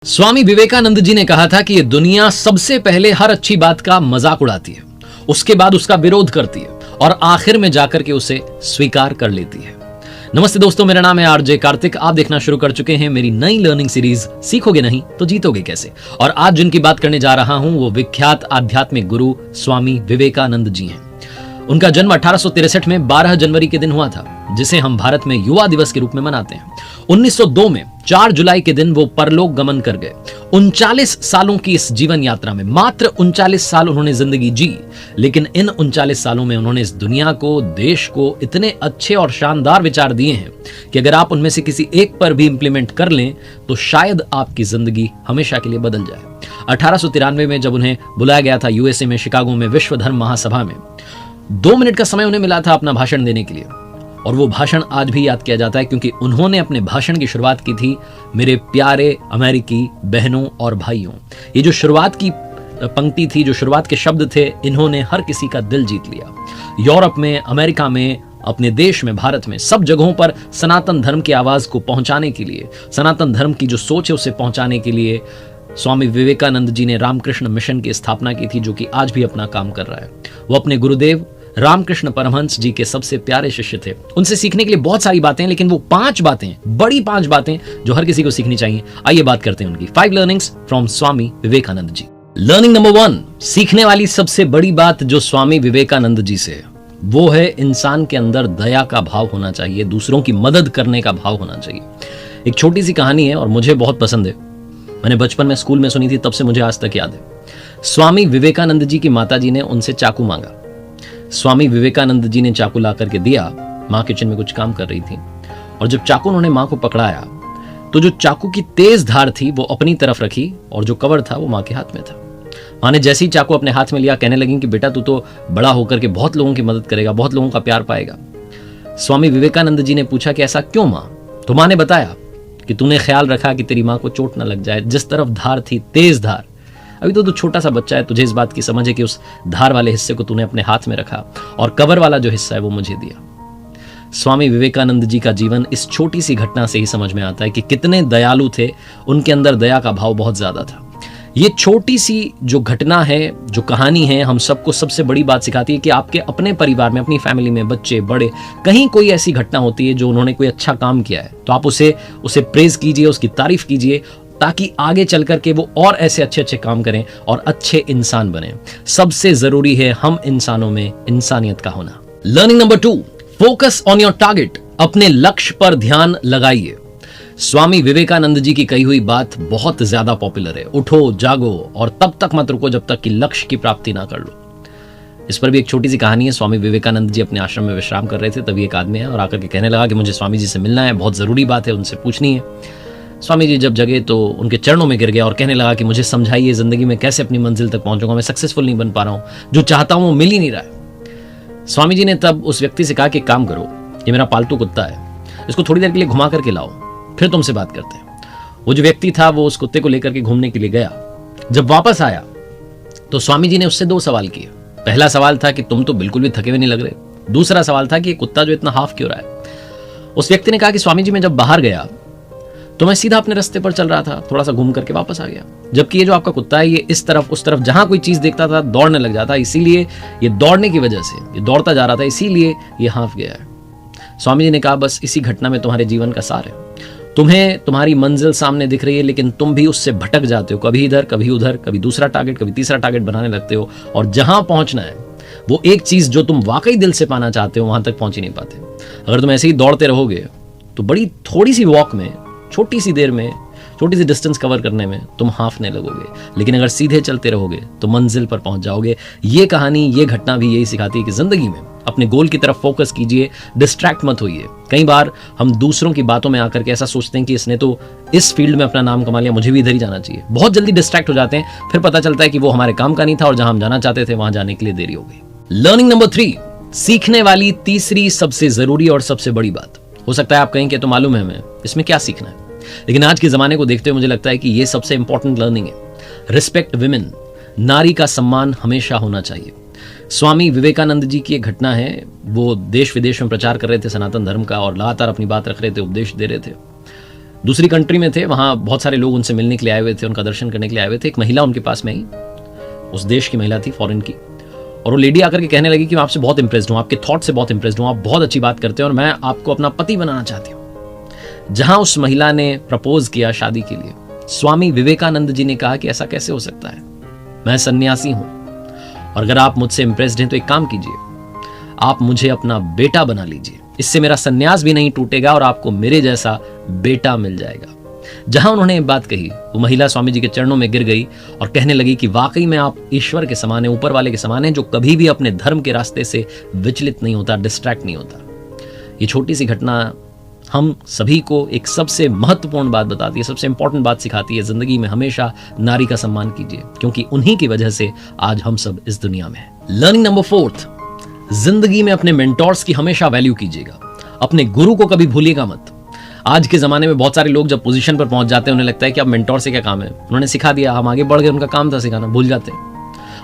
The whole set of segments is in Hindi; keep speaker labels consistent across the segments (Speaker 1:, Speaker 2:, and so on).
Speaker 1: स्वामी विवेकानंद जी ने कहा था कि ये दुनिया सबसे पहले हर अच्छी बात का मजाक उड़ाती है, उसके बाद उसका विरोध करती है और आखिर में जाकर के उसे स्वीकार कर लेती है। नमस्ते दोस्तों, मेरा नाम है आरजे कार्तिक। आप देखना शुरू कर चुके हैं मेरी नई लर्निंग सीरीज सीखोगे नहीं तो जीतोगे कैसे। और आज जिनकी बात करने जा रहा हूं वो विख्यात आध्यात्मिक गुरु स्वामी विवेकानंद जी हैं। उनका जन्म 1863 में 12 जनवरी के दिन हुआ था, जिसे हम भारत में युवा दिवस के रूप में मनाते हैं। 1902 में 4 जुलाई के दिन वो परलोक गमन कर गए। 39 सालों की इस जीवन यात्रा में मात्र 39 साल उन्होंने जिंदगी जी, लेकिन इन 39 सालों में उन्होंने इस दुनिया को, देश को इतने अच्छे और शानदार विचार दिए हैं कि अगर आप उनमें से किसी एक पर भी इंप्लीमेंट कर लें तो शायद आपकी जिंदगी हमेशा के लिए बदल जाए। 1893 में जब उन्हें बुलाया गया था यूएसए में शिकागो में विश्व धर्म महासभा में, 2 मिनट का समय उन्हें मिला था अपना भाषण देने के लिए, और वो भाषण आज भी याद किया जाता है क्योंकि उन्होंने अपने भाषण की शुरुआत की थी, मेरे प्यारे अमेरिकी बहनों और भाइयों। ये जो शुरुआत की पंक्ति थी, जो शुरुआत के शब्द थे, इन्होंने हर किसी का दिल जीत लिया। यूरोप में, अमेरिका में, अपने देश में, भारत में, सब जगहों पर सनातन धर्म की आवाज को पहुंचाने के लिए, सनातन धर्म की जो सोच है उसे पहुंचाने के लिए स्वामी विवेकानंद जी ने रामकृष्ण मिशन की स्थापना की थी, जो कि आज भी अपना काम कर रहा है। वो अपने गुरुदेव रामकृष्ण परमहंस जी के सबसे प्यारे शिष्य थे। उनसे सीखने के लिए बहुत सारी बातें, लेकिन वो 5 बातें, बड़ी 5 बातें जो हर किसी को सीखनी चाहिए। आइए बात करते हैं उनकी 5 learnings from Swami Vivekananda ji. Learning number 1, सीखने वाली सबसे बड़ी बात जो स्वामी विवेकानंद जी से, वो है इंसान के अंदर दया का भाव होना चाहिए, दूसरों की मदद करने का भाव होना चाहिए। एक छोटी सी कहानी है और मुझे बहुत पसंद है। मैंने बचपन में स्कूल में सुनी थी, तब से मुझे आज तक याद है। स्वामी विवेकानंद जी की माताजी ने उनसे चाकू मांगा। स्वामी विवेकानंद जी ने चाकू ला करके दिया। माँ किचन में कुछ काम कर रही थी और जब चाकू उन्होंने माँ को पकड़ाया तो जो चाकू की तेज धार थी वो अपनी तरफ रखी और जो कवर था वो माँ के हाथ में था। माँ ने जैसे ही चाकू अपने हाथ में लिया, कहने लगी कि बेटा तू तो बड़ा होकर के बहुत लोगों की मदद करेगा, बहुत लोगों का प्यार पाएगा। स्वामी विवेकानंद जी ने पूछा कि ऐसा क्यों माँ? तो माँ ने बताया कि तूने ख्याल रखा कि तेरी माँ को चोट न लग जाए। जिस तरफ धार थी, तेज धार, अभी तो तू छोटा सा बच्चा है, तुझे इस बात की समझ है कि उस धार वाले हिस्से को तूने अपने हाथ में रखा और कवर वाला जो हिस्सा है वो मुझे दिया। स्वामी विवेकानंद जी का जीवन इस छोटी सी घटना से ही समझ में आता है कि कितने दयालु थे। उनके अंदर दया का भाव बहुत ज्यादा था। ये छोटी सी जो घटना है, जो कहानी है, हम सबको सबसे बड़ी बात सिखाती है कि आपके अपने परिवार में, अपनी फैमिली में, बच्चे बड़े, कहीं कोई ऐसी घटना होती है जो उन्होंने कोई अच्छा काम किया है, तो आप उसे प्रेज कीजिए, उसकी तारीफ कीजिए, ताकि आगे चल करके वो और ऐसे अच्छे अच्छे काम करें और अच्छे इंसान बने। सबसे जरूरी है हम इंसानों में इंसानियत का होना। Learning number 2, focus on your target. अपने लक्ष्य पर ध्यान लगाइए। स्वामी विवेकानंद जी की कही हुई बात बहुत ज्यादा पॉपुलर है, उठो जागो और तब तक मत रुको जब तक कि लक्ष्य की प्राप्ति ना कर लो। इस पर भी एक छोटी सी कहानी है। स्वामी विवेकानंद जी अपने आश्रम में विश्राम कर रहे थे, तभी एक आदमी है और आकर के कहने लगा कि मुझे स्वामी जी से मिलना है, बहुत जरूरी बात है, उनसे पूछनी है। स्वामी जी जब जगे तो उनके चरणों में गिर गया और कहने लगा कि मुझे समझाइए, जिंदगी में कैसे अपनी मंजिल तक पहुंचूंगा, मैं सक्सेसफुल नहीं बन पा रहा हूं, जो चाहता हूं वो मिल ही नहीं रहा है। स्वामी जी ने तब उस व्यक्ति से कहा कि काम करो, ये मेरा पालतू कुत्ता है, इसको थोड़ी देर के लिए घुमा करके लाओ, फिर तुमसे बात करते हैं। वो जो व्यक्ति था वो उस कुत्ते को लेकर के घूमने के लिए गया। जब वापस आया तो स्वामी जी ने उससे 2 सवाल किए। पहला सवाल था कि तुम तो बिल्कुल भी थके हुए नहीं लग रहे। दूसरा सवाल था कि ये कुत्ता जो इतना हाफ क्यों रहा है। उस व्यक्ति ने कहा कि स्वामी जी मैं जब बाहर गया तो मैं सीधा अपने रास्ते पर चल रहा था, थोड़ा सा घूम करके वापस आ गया, जबकि ये जो आपका कुत्ता है ये इस तरफ उस तरफ जहां कोई चीज देखता था दौड़ने लग जाता, इसीलिए ये दौड़ने की वजह से ये दौड़ता जा रहा था, इसीलिए ये हाफ गया है। स्वामी जी ने कहा बस इसी घटना में तुम्हारे जीवन का सार है। तुम्हें तुम्हारी मंजिल सामने दिख रही है, लेकिन तुम भी उससे भटक जाते हो, कभी इधर कभी उधर, कभी दूसरा टारगेट कभी तीसरा टारगेट बनाने लगते हो, और जहां पहुंचना है वो एक चीज जो तुम वाकई दिल से पाना चाहते हो वहां तक पहुंच ही नहीं पाते। अगर तुम ऐसे ही दौड़ते रहोगे तो बड़ी थोड़ी सी वॉक में, छोटी सी देर में, छोटी सी डिस्टेंस कवर करने में तुम हाफने लगोगे, लेकिन अगर सीधे चलते रहोगे तो मंजिल पर पहुंच जाओगे। ये कहानी, ये घटना भी यही सिखाती है कि जिंदगी में अपने गोल की तरफ फोकस कीजिए, डिस्ट्रैक्ट मत होइए। कई बार हम दूसरों की बातों में आकर के ऐसा सोचते हैं कि इसने तो इस फील्ड में अपना नाम कमा लिया, मुझे भी इधर ही जाना चाहिए। बहुत जल्दी डिस्ट्रैक्ट हो जाते हैं, फिर पता चलता है कि वो हमारे काम का नहीं था और जहां हम जाना चाहते थे वहां जाने के लिए देरी हो गई। लर्निंग नंबर 3, सीखने वाली तीसरी सबसे जरूरी और सबसे बड़ी बात। हो सकता है आप कहें कि तो मालूम है हमें इसमें क्या सीखना है, लेकिन आज के जमाने को देखते हुए मुझे लगता है कि ये सबसे इंपॉर्टेंट लर्निंग है। रिस्पेक्ट विमेन, नारी का सम्मान हमेशा होना चाहिए। स्वामी विवेकानंद जी की एक घटना है, वो देश विदेश में प्रचार कर रहे थे सनातन धर्म का और लगातार अपनी बात रख रहे थे, उपदेश दे रहे थे। दूसरी कंट्री में थे, वहां बहुत सारे लोग उनसे मिलने के लिए आए हुए थे, उनका दर्शन करने के लिए आए हुए थे। एक महिला उनके पास में आई, उस देश की महिला थी, फॉरेन की, और वो लेडी आकर के कहने लगी कि मैं आपसे बहुत इंप्रेस्ड हूँ, आपके थॉट से बहुत इंप्रेस्ड हूँ, आप बहुत अच्छी बात करते हैं और मैं आपको अपना पति बनाना चाहती हूँ। जहां उस महिला ने प्रपोज किया शादी के लिए, स्वामी विवेकानंद जी ने कहा कि ऐसा कैसे हो सकता है, मैं सन्यासी हूं और अगर आप मुझसे इंप्रेस्ड हैं तो एक काम कीजिए, आप मुझे अपना बेटा बना लीजिए, इससे मेरा सन्यास भी नहीं टूटेगा और आपको मेरे जैसा बेटा मिल जाएगा। जहां उन्होंने ये बात कही, वो महिला स्वामी जी के चरणों में गिर गई और कहने लगी कि वाकई में आप ईश्वर के समान हैं, ऊपर वाले के समान हैं, जो कभी भी अपने धर्म के रास्ते से विचलित नहीं होता, डिस्ट्रैक्ट नहीं होता। ये छोटी सी घटना हम सभी को एक सबसे महत्वपूर्ण बात बताती है, सबसे इंपॉर्टेंट बात सिखाती है, जिंदगी में हमेशा नारी का सम्मान कीजिए, क्योंकि उन्हीं की वजह से आज हम सब इस दुनिया में हैं। लर्निंग नंबर 4, जिंदगी में अपने मेंटोर्स की हमेशा वैल्यू कीजिएगा, अपने गुरु को कभी भूलिएगा मत। आज के ज़माने में बहुत सारे लोग जब पोजीशन पर पहुंच जाते हैं, उन्हें लगता है कि अब मेंटोर से क्या काम है, उन्होंने सिखा दिया, हम आगे बढ़ गए, उनका काम था सिखाना, भूल जाते हैं।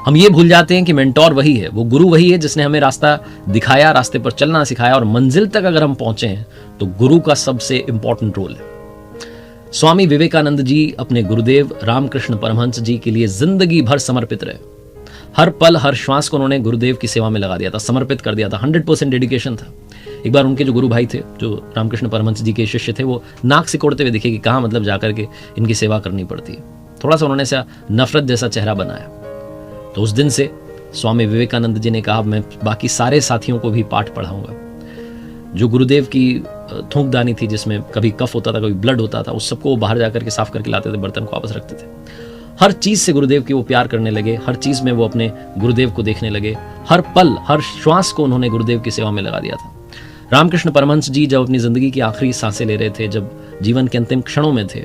Speaker 1: हम ये भूल जाते हैं कि मेंटोर वही है, वो गुरु वही है जिसने हमें रास्ता दिखाया, रास्ते पर चलना सिखाया, और मंजिल तक अगर हम पहुंचे हैं तो गुरु का सबसे इंपॉर्टेंट रोल है। स्वामी विवेकानंद जी अपने गुरुदेव रामकृष्ण परमहंस जी के लिए जिंदगी भर समर्पित रहे। हर पल हर श्वास को उन्होंने गुरुदेव की सेवा में लगा दिया था, समर्पित कर दिया था, 100% डेडिकेशन था। एक बार उनके जो गुरु भाई थे, जो रामकृष्ण परमहंस जी के शिष्य थे, वो नाक सिकोड़ते हुए दिखे कि कहाँ मतलब जाकर के इनकी सेवा करनी पड़ती है। थोड़ा सा उन्होंने सा नफरत जैसा चेहरा बनाया। तो उस दिन से स्वामी विवेकानंद जी ने कहा, मैं बाकी सारे साथियों को भी पाठ पढ़ाऊंगा। जो गुरुदेव की थूकदानी थी, जिसमें कभी कफ होता था, कभी ब्लड होता था, उस सबको वाहर जाकर के साफ करके लाते थे, बर्तन को वापस रखते थे। हर चीज से गुरुदेव की वो प्यार करने लगे, हर चीज में वो अपने गुरुदेव को देखने लगे, हर पल हर श्वास को उन्होंने गुरुदेव की सेवा में लगा दिया था। रामकृष्ण परमहंस जी जब अपनी जिंदगी की आखिरी सांसें ले रहे थे, जब जीवन के अंतिम क्षणों में थे,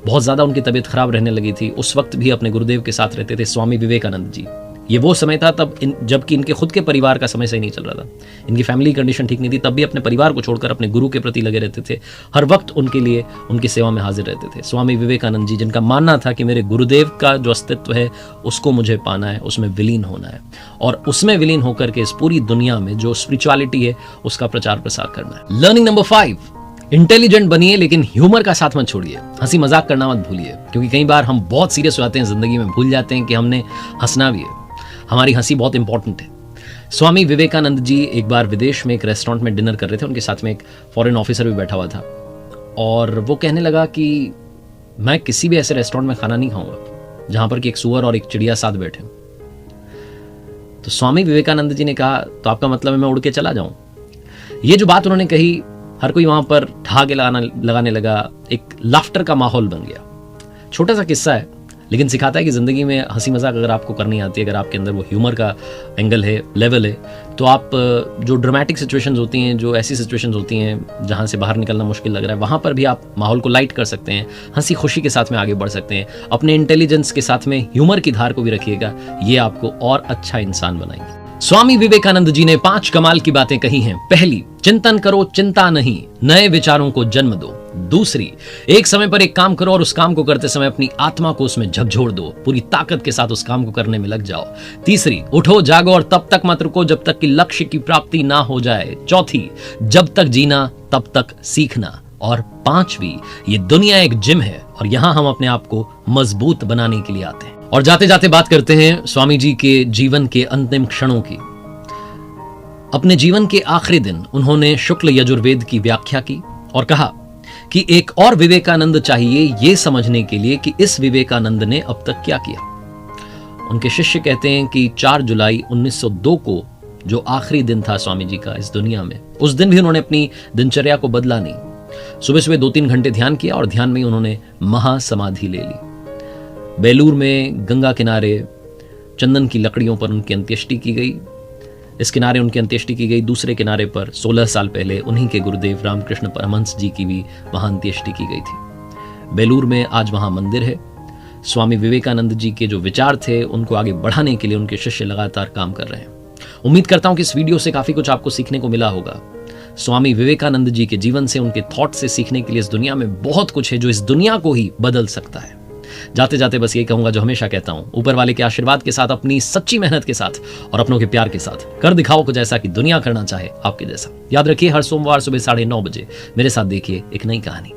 Speaker 1: बहुत ज्यादा उनकी तबीयत खराब रहने लगी थी, उस वक्त भी अपने गुरुदेव के साथ रहते थे स्वामी विवेकानंद जी। ये वो समय था तब जबकि इनके खुद के परिवार का समय सही नहीं चल रहा था, इनकी फैमिली कंडीशन ठीक नहीं थी, तब भी अपने परिवार को छोड़कर अपने गुरु के प्रति लगे रहते थे, हर वक्त उनके लिए उनकी सेवा में हाजिर रहते थे। स्वामी विवेकानंद जी, जिनका मानना था कि मेरे गुरुदेव का जो अस्तित्व है उसको मुझे पाना है, उसमें विलीन होना है, और उसमें विलीन होकर के इस पूरी दुनिया में जो स्पिरिचुअलिटी है उसका प्रचार प्रसार करना है। लर्निंग नंबर 5, इंटेलिजेंट बनिए लेकिन ह्यूमर का साथ मत छोड़िए, हंसी मजाक करना मत भूलिए, क्योंकि कई बार हम बहुत सीरियस हो जाते हैं जिंदगी में, भूल जाते हैं कि हमने हंसना भी है, हमारी हंसी बहुत इंपॉर्टेंट है। स्वामी विवेकानंद जी एक बार विदेश में एक रेस्टोरेंट में डिनर कर रहे थे, उनके साथ में एक फॉरेन ऑफिसर भी बैठा हुआ था, और वो कहने लगा कि मैं किसी भी ऐसे रेस्टोरेंट में खाना नहीं खाऊंगा जहां पर कि एक सुअर और एक चिड़िया साथ बैठे। तो स्वामी विवेकानंद जी ने कहा, तो आपका मतलब है मैं उड़ के चला जाऊं? ये जो बात उन्होंने कही, हर कोई वहां पर ठहाके लगाने लगा, एक लाफ्टर का माहौल बन गया। छोटा सा किस्सा है, लेकिन सिखाता है कि जिंदगी में हंसी मजाक अगर आपको करनी आती है, अगर आपके अंदर वो ह्यूमर का एंगल है, लेवल है, तो आप जो ड्रामेटिक सिचुएशंस होती हैं, जो ऐसी सिचुएशंस होती हैं जहां से बाहर निकलना मुश्किल लग रहा है, वहां पर भी आप माहौल को लाइट कर सकते हैं, हंसी खुशी के साथ में आगे बढ़ सकते हैं। अपने इंटेलिजेंस के साथ में ह्यूमर की धार को भी रखिएगा, ये आपको और अच्छा इंसान बनाएंगे। स्वामी विवेकानंद जी ने 5 कमाल की बातें कही हैं। पहली, चिंतन करो, चिंता नहीं, नए विचारों को जन्म दो। दूसरी, एक समय पर एक काम करो और उस काम को करते समय अपनी आत्मा को उसमें झकझोर दो, पूरी ताकत के साथ उस काम को करने में लग जाओ। तीसरी, उठो जागो और तब तक मत रुको जब तक कि लक्ष्य की प्राप्ति ना हो जाए। चौथी, जब तक जीना तब तक सीखना। और पांचवी, ये दुनिया एक जिम है और यहां हम अपने आप को मजबूत बनाने के लिए आते हैं। और जाते जाते बात करते हैं स्वामी जी के जीवन के अंतिम क्षणों की। अपने जीवन के आखिरी दिन उन्होंने शुक्ल यजुर्वेद की व्याख्या की और कहा कि एक और विवेकानंद चाहिए ये समझने के लिए कि इस विवेकानंद ने अब तक क्या किया। उनके शिष्य कहते हैं कि 4 जुलाई 1902 को जो आखिरी दिन था स्वामी जी का इस दुनिया में, उस दिन भी उन्होंने अपनी दिनचर्या को बदला नहीं। सुबह सुबह 2-3 घंटे ध्यान किया और ध्यान में ही उन्होंने महासमाधि ले ली। बेलूर में गंगा किनारे चंदन की लकड़ियों पर उनकी अंत्येष्टि की गई। इस किनारे उनकी अंत्येष्टि की गई, दूसरे किनारे पर 16 साल पहले उन्हीं के गुरुदेव रामकृष्ण परमहंस जी की भी वहां अंत्येष्टि की गई थी। बेलूर में आज वहां मंदिर है। स्वामी विवेकानंद जी के जो विचार थे उनको आगे बढ़ाने के लिए उनके शिष्य लगातार काम कर रहे हैं। उम्मीद करता हूं कि इस वीडियो से काफी कुछ आपको सीखने को मिला होगा। स्वामी विवेकानंद जी के जीवन से, उनके थॉट से सीखने के लिए इस दुनिया में बहुत कुछ है जो इस दुनिया को ही बदल सकता है। जाते जाते बस ये कहूंगा जो हमेशा कहता हूं, ऊपर वाले के आशीर्वाद के साथ, अपनी सच्ची मेहनत के साथ और अपनों के प्यार के साथ कर दिखाओ कुछ ऐसा कि दुनिया करना चाहे आपके जैसा। याद रखिए, हर सोमवार सुबह 9:30 बजे मेरे साथ देखिए एक नई कहानी।